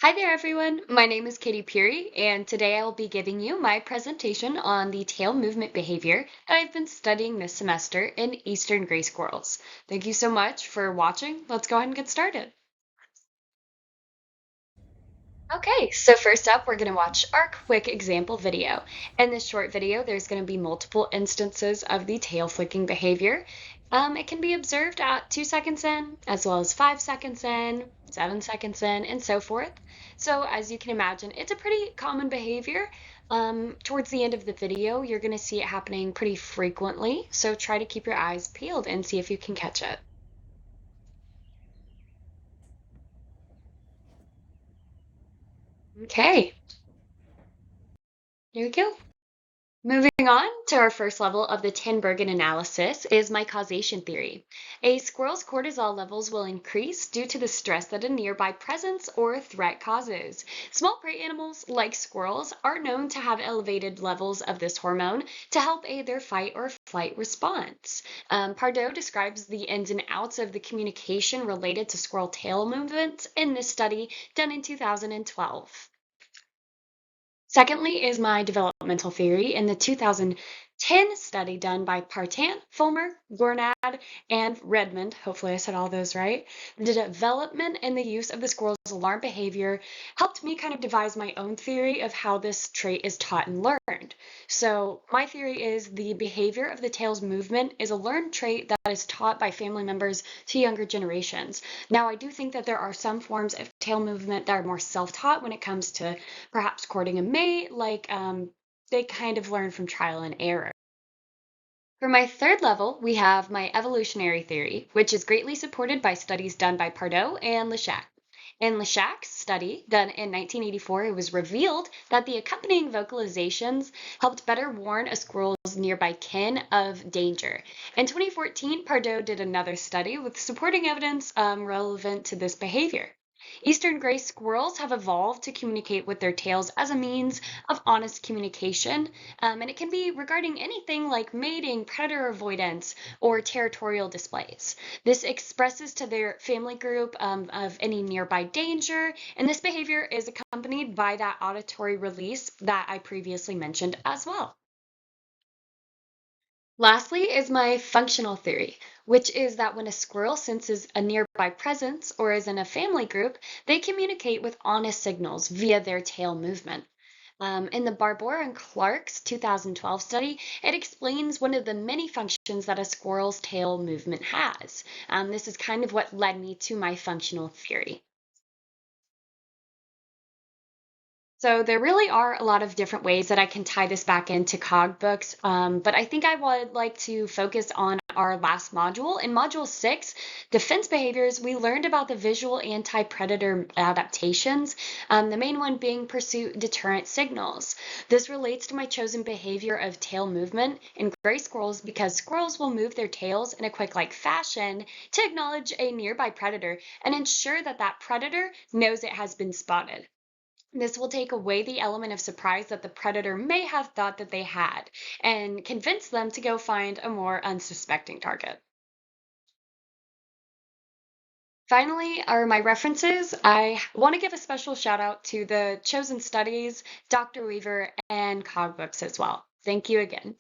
Hi there, everyone. My name is Katie Peary, and today I will be giving you my presentation on the tail movement behavior that I've been studying this semester in eastern gray squirrels. Thank you so much for watching. Let's go ahead and get started. Okay, so first up, we're going to watch our quick example video. In this short video, there's going to be multiple instances of the tail flicking behavior. It can be observed at 2 seconds in, as well as 5 seconds in, 7 seconds in, and so forth. So as you can imagine, it's a pretty common behavior. Towards the end of the video, you're going to see it happening pretty frequently. So try to keep your eyes peeled and see if you can catch it. Okay, here we go. Moving on to our first level of the Tinbergen analysis is my causation theory. A squirrel's cortisol levels will increase due to the stress that a nearby presence or threat causes. Small prey animals, like squirrels, are known to have elevated levels of this hormone to help aid their fight or flight response. Pardo describes the ins and outs of the communication related to squirrel tail movements in this study done in 2012. Secondly is my developmental theory in the 2010 study done by Partan, Fulmer, Gornad, and Redmond. Hopefully I said all those right. The development and the use of the squirrel's alarm behavior helped me kind of devise my own theory of how this trait is taught and learned. So my theory is the behavior of the tail's movement is a learned trait that is taught by family members to younger generations. Now, I do think that there are some forms of tail movement that are more self-taught when it comes to perhaps courting a mate, like they kind of learn from trial and error. For my third level, we have my evolutionary theory, which is greatly supported by studies done by Pardo and Leshak. In Leshak's study, done in 1984, it was revealed that the accompanying vocalizations helped better warn a squirrel's nearby kin of danger. In 2014, Pardo did another study with supporting evidence relevant to this behavior. Eastern gray squirrels have evolved to communicate with their tails as a means of honest communication, and it can be regarding anything like mating, predator avoidance, or territorial displays. This expresses to their family group of any nearby danger, and this behavior is accompanied by that auditory release that I previously mentioned as well. Lastly is my functional theory, which is that when a squirrel senses a nearby presence or is in a family group, they communicate with honest signals via their tail movement. In the Barbour and Clark's 2012 study, it explains one of the many functions that a squirrel's tail movement has. This is kind of what led me to my functional theory. So there really are a lot of different ways that I can tie this back into cog books, but I think I would like to focus on our last module. In Module 6, Defense Behaviors, we learned about the visual anti-predator adaptations, the main one being pursuit deterrent signals. This relates to my chosen behavior of tail movement in gray squirrels because squirrels will move their tails in a quick-like fashion to acknowledge a nearby predator and ensure that that predator knows it has been spotted. This will take away the element of surprise that the predator may have thought that they had and convince them to go find a more unsuspecting target. Finally, are my references. I want to give a special shout out to the Chosen Studies, Dr. Weaver, and Cogbooks as well. Thank you again.